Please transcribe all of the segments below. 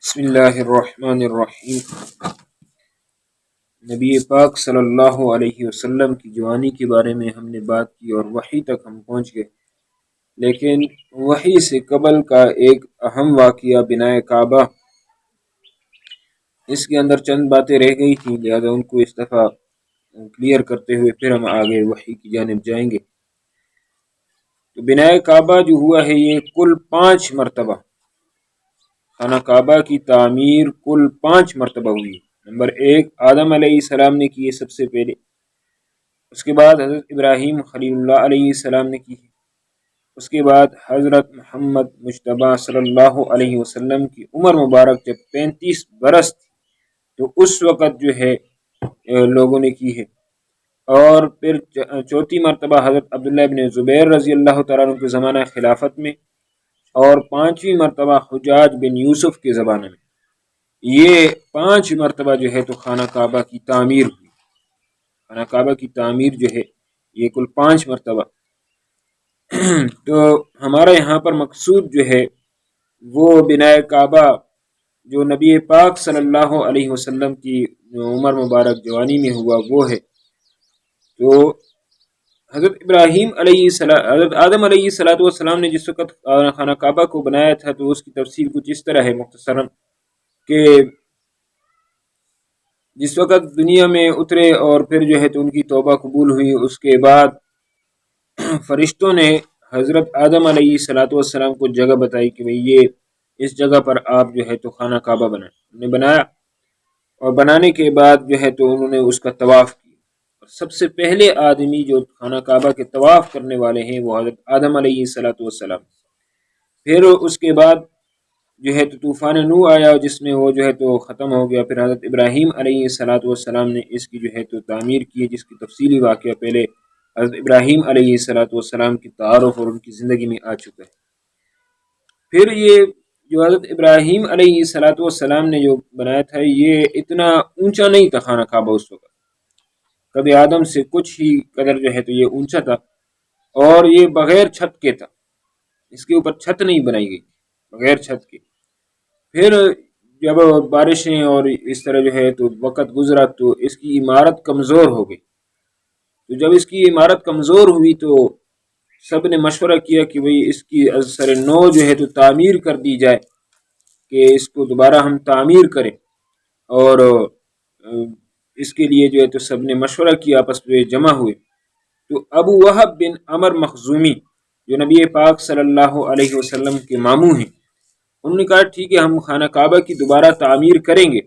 بسم اللہ الرحمن الرحیم۔ نبی پاک صلی اللہ علیہ وسلم کی جوانی کے بارے میں ہم نے بات کی اور وحی تک ہم پہنچ گئے، لیکن وحی سے قبل کا ایک اہم واقعہ بنائے کعبہ، اس کے اندر چند باتیں رہ گئی تھیں، لہذا ان کو اس دفعہ کلیئر کرتے ہوئے پھر ہم آگے وحی کی جانب جائیں گے۔ تو بنائے کعبہ جو ہوا ہے یہ کل 5 مرتبہ، خانہ کعبہ کی تعمیر کل 5 مرتبہ ہوئی۔ نمبر 1 آدم علیہ السلام نے کی ہے سب سے پہلے، اس کے بعد حضرت ابراہیم خلیل اللہ علیہ السلام نے کی ہے، اس کے بعد حضرت محمد مجتبیٰ صلی اللہ علیہ وسلم کی عمر مبارک جب 35 برس تھی تو اس وقت جو ہے لوگوں نے کی ہے، اور پھر چوتھی مرتبہ حضرت عبداللہ بن زبیر رضی اللہ تعالیٰ عنہ کے زمانہ خلافت میں، اور 5ویں مرتبہ حجاج بن یوسف کے زمانے میں۔ یہ 5 مرتبہ جو ہے تو خانہ کعبہ کی تعمیر ہوئی۔ خانہ کعبہ کی تعمیر جو ہے یہ کل 5 مرتبہ۔ تو ہمارا یہاں پر مقصود جو ہے وہ بنائے کعبہ جو نبی پاک صلی اللہ علیہ وسلم کی عمر مبارک جوانی میں ہوا وہ ہے۔ تو حضرت ابراہیم حضرت آدم علیہ السلام نے جس وقت خانہ کعبہ کو بنایا تھا تو اس کی تفصیل کچھ اس طرح ہے مختصراً کہ جس وقت دنیا میں اترے اور پھر جو ہے تو ان کی توبہ قبول ہوئی، اس کے بعد فرشتوں نے حضرت آدم علیہ السلام کو جگہ بتائی کہ یہ اس جگہ پر آپ جو ہے تو خانہ کعبہ بنایا، اور بنانے کے بعد جو ہے تو انہوں نے اس کا طواف کیا۔ سب سے پہلے آدمی جو خانہ کعبہ کے طواف کرنے والے ہیں وہ حضرت آدم علیہ السلام۔ پھر اس کے بعد جو ہے تو طوفان نوح آیا جس میں وہ جو ہے تو ختم ہو گیا۔ پھر حضرت ابراہیم علیہ السلام نے اس کی جو ہے تو تعمیر کی، جس کی تفصیلی واقعہ پہلے حضرت ابراہیم علیہ السلام کی تعارف اور ان کی زندگی میں آ چکا ہے۔ پھر یہ جو حضرت ابراہیم علیہ السلام نے جو بنایا تھا یہ اتنا اونچا نہیں تھا خانہ کعبہ اس وقت، کبھی آدم سے کچھ ہی قدر جو ہے تو یہ اونچا تھا، اور یہ بغیر چھت کے تھا، اس کے اوپر چھت نہیں بنائی گئی بغیر چھت کے۔ پھر جب بارشیں اور اس طرح جو ہے تو وقت گزرا تو اس کی عمارت کمزور ہو گئی۔ تو جب اس کی عمارت کمزور ہوئی تو سب نے مشورہ کیا کہ اس کی از سر نو جو ہے تو تعمیر کر دی جائے، کہ اس کو دوبارہ ہم تعمیر کریں، اور اس کے لیے جو ہے تو سب نے مشورہ کیا، آپس میں جمع ہوئے۔ تو ابو وہب بن عمر مخزومی جو نبی پاک صلی اللہ علیہ وسلم کے ماموں ہیں، انہوں نے کہا ٹھیک ہے ہم خانہ کعبہ کی دوبارہ تعمیر کریں گے،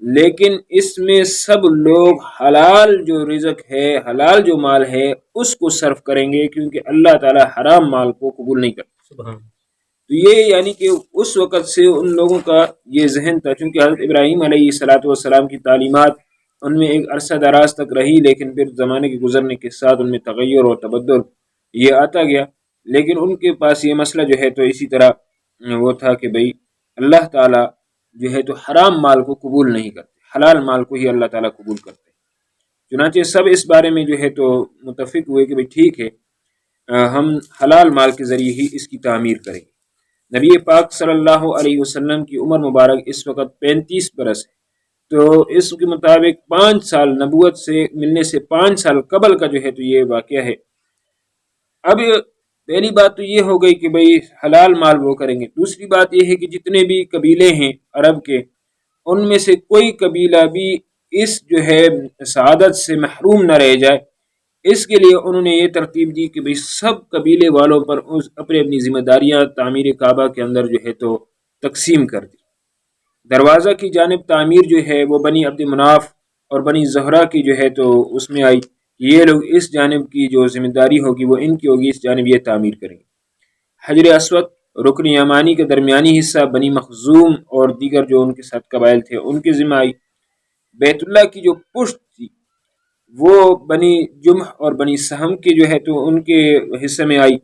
لیکن اس میں سب لوگ حلال جو رزق ہے، حلال جو مال ہے اس کو صرف کریں گے، کیونکہ اللہ تعالی حرام مال کو قبول نہیں کرتا۔ سبحان۔ تو یہ یعنی کہ اس وقت سے ان لوگوں کا یہ ذہن تھا، چونکہ حضرت ابراہیم علیہ السلام کی تعلیمات ان میں ایک عرصہ دراز تک رہی، لیکن پھر زمانے کے گزرنے کے ساتھ ان میں تغیر اور تبدل یہ آتا گیا، لیکن ان کے پاس یہ مسئلہ جو ہے تو اسی طرح وہ تھا کہ اللہ تعالیٰ جو ہے تو حرام مال کو قبول نہیں کرتے، حلال مال کو ہی اللہ تعالیٰ قبول کرتے۔ چنانچہ سب اس بارے میں جو ہے تو متفق ہوئے کہ ٹھیک ہے ہم حلال مال کے ذریعے ہی اس کی تعمیر کریں گے۔ نبی پاک صلی اللہ علیہ وسلم کی عمر مبارک اس وقت 35 برس ہے، تو اس کے مطابق 5 سال نبوت سے ملنے سے 5 سال قبل کا جو ہے تو یہ واقعہ ہے۔ اب پہلی بات تو یہ ہو گئی کہ حلال مال وہ کریں گے۔ دوسری بات یہ ہے کہ جتنے بھی قبیلے ہیں عرب کے، ان میں سے کوئی قبیلہ بھی اس جو ہے سعادت سے محروم نہ رہ جائے، اس کے لیے انہوں نے یہ ترتیب دی کہ سب قبیلے والوں پر اپنی ذمہ داریاں تعمیر کعبہ کے اندر جو ہے تو تقسیم کر دی۔ دروازہ کی جانب تعمیر جو ہے وہ بنی عبد مناف اور بنی زہرہ کی جو ہے تو اس میں آئی، یہ لوگ اس جانب کی جو ذمہ داری ہوگی وہ ان کی ہوگی، اس جانب یہ تعمیر کریں گے۔ حجر اسود رکن یمانی کے درمیانی حصہ بنی مخزوم اور دیگر جو ان کے ساتھ قبائل تھے ان کے ذمہ آئی۔ بیت اللہ کی جو پشت تھی وہ بنی جمح اور بنی سہم کے جو ہے تو ان کے حصے میں آئی۔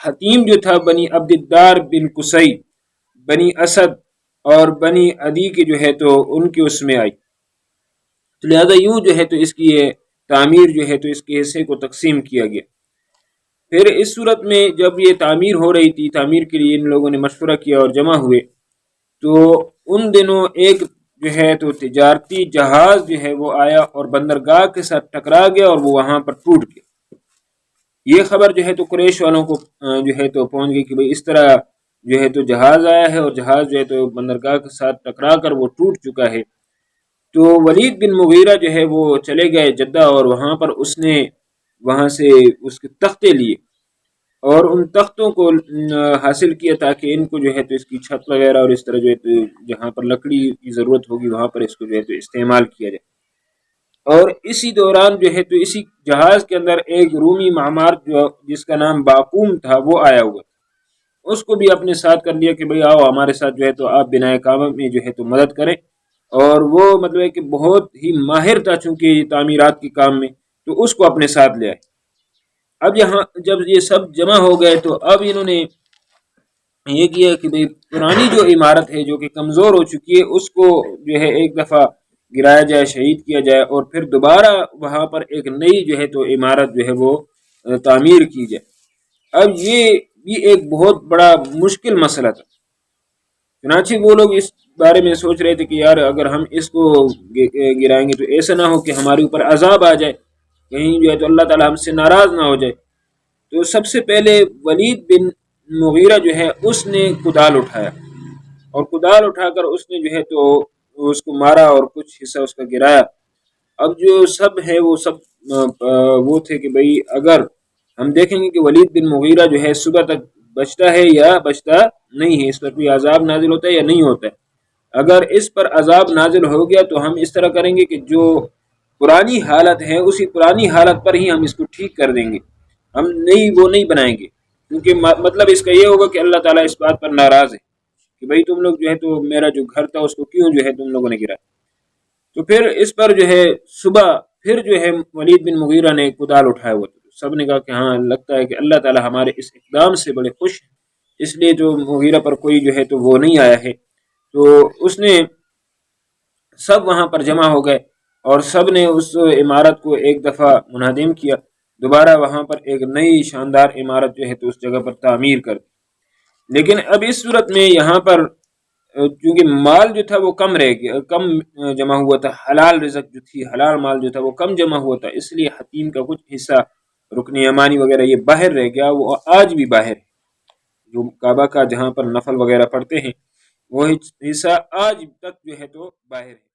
حتیم جو تھا بنی عبد الدار بن قصی، بنی اسد اور بنی عدی کے جو ہے تو ان کے اس میں آئی۔ تو لہذا یوں جو ہے تو اس کی یہ تعمیر جو ہے تو اس کے حصے کو تقسیم کیا گیا۔ پھر اس صورت میں جب یہ تعمیر ہو رہی تھی، تعمیر کے لیے ان لوگوں نے مشورہ کیا اور جمع ہوئے، تو ان دنوں ایک جو ہے تو تجارتی جہاز جو ہے وہ آیا اور بندرگاہ کے ساتھ ٹکرا گیا اور وہ وہاں پر ٹوٹ گیا۔ یہ خبر جو ہے تو قریش والوں کو جو ہے تو پہنچ گئی کہ بھئی اس طرح جو ہے تو جہاز آیا ہے اور جہاز جو ہے تو بندرگاہ کے ساتھ ٹکرا کر وہ ٹوٹ چکا ہے۔ تو ولید بن مغیرہ جو ہے وہ چلے گئے جدہ اور وہاں پر اس نے وہاں سے اس کے تختے لیے اور ان تختوں کو حاصل کیا تاکہ ان کو جو ہے تو اس کی چھت وغیرہ اور اس طرح جو ہے تو جہاں پر لکڑی کی ضرورت ہوگی وہاں پر اس کو جو ہے تو استعمال کیا جائے۔ اور اسی دوران جو ہے تو اسی جہاز کے اندر ایک رومی معمار جو جس کا نام باقوم تھا وہ آیا ہوا تھا، اس کو بھی اپنے ساتھ کر لیا کہ بھئی آؤ ہمارے ساتھ جو ہے تو آپ بنائے کعبہ میں جو ہے تو مدد کریں۔ اور وہ مطلب ہے کہ بہت ہی ماہر تھا چونکہ تعمیرات کے کام میں، تو اس کو اپنے ساتھ لے آئے۔ اب یہاں جب یہ سب جمع ہو گئے تو اب انہوں نے یہ کیا کہ بھئی پرانی جو عمارت ہے جو کہ کمزور ہو چکی ہے اس کو جو ہے ایک دفعہ گرایا جائے، شہید کیا جائے اور پھر دوبارہ وہاں پر ایک نئی جو ہے تو عمارت جو ہے وہ تعمیر کی جائے۔ اب یہ بھی ایک بہت بڑا مشکل مسئلہ تھا، چنانچہ وہ لوگ اس بارے میں سوچ رہے تھے کہ یار اگر ہم اس کو گرائیں گے تو ایسا نہ ہو کہ ہمارے اوپر عذاب آ جائے، کہیں جو ہے تو اللہ تعالی ہم سے ناراض نہ ہو جائے۔ تو سب سے پہلے ولید بن مغیرہ جو ہے اس نے کدال اٹھایا اور کدال اٹھا کر اس نے جو ہے تو اس کو مارا اور کچھ حصہ اس کا گرایا۔ اب جو سب ہے وہ سب وہ تھے کہ بھئی اگر ہم دیکھیں گے کہ ولید بن مغیرہ جو ہے صبح تک بچتا ہے یا بچتا نہیں ہے، اس پر کوئی عذاب نازل ہوتا ہے یا نہیں ہوتا ہے۔ اگر اس پر عذاب نازل ہو گیا تو ہم اس طرح کریں گے کہ جو پرانی حالت ہے اسی پرانی حالت پر ہی ہم اس کو ٹھیک کر دیں گے، ہم وہ نہیں بنائیں گے، کیونکہ مطلب اس کا یہ ہوگا کہ اللہ تعالیٰ اس بات پر ناراض ہے کہ بھئی تم لوگ جو ہے تو میرا جو گھر تھا اس کو کیوں جو ہے تم لوگوں نے گرا۔ تو پھر اس پر جو ہے صبح پھر جو ہے ولید بن مغیرہ نے کدال اٹھایا ہوا، سب نے کہا کہ ہاں لگتا ہے کہ اللہ تعالیٰ ہمارے اس اقدام سے بڑے خوش ہیں، اس لیے جو مغیرہ پر کوئی جو ہے تو وہ نہیں آیا ہے۔ تو اس نے سب وہاں پر جمع ہو گئے اور سب نے اس عمارت کو ایک دفعہ منہدم کیا، دوبارہ وہاں پر ایک نئی شاندار عمارت جو ہے تو اس جگہ پر تعمیر کر دی۔ لیکن اب اس صورت میں یہاں پر کیونکہ مال جو تھا وہ کم رہ گیا، کم جمع ہوا تھا، حلال رزق جو تھی، حلال مال جو تھا وہ کم جمع ہوا تھا، اس لیے حتیم کا کچھ حصہ، رکن یمانی وغیرہ یہ باہر رہ گیا، وہ آج بھی باہر ہے۔ جو کعبہ کا جہاں پر نفل وغیرہ پڑھتے ہیں وہ حصہ آج تک جو ہے تو باہر ہے۔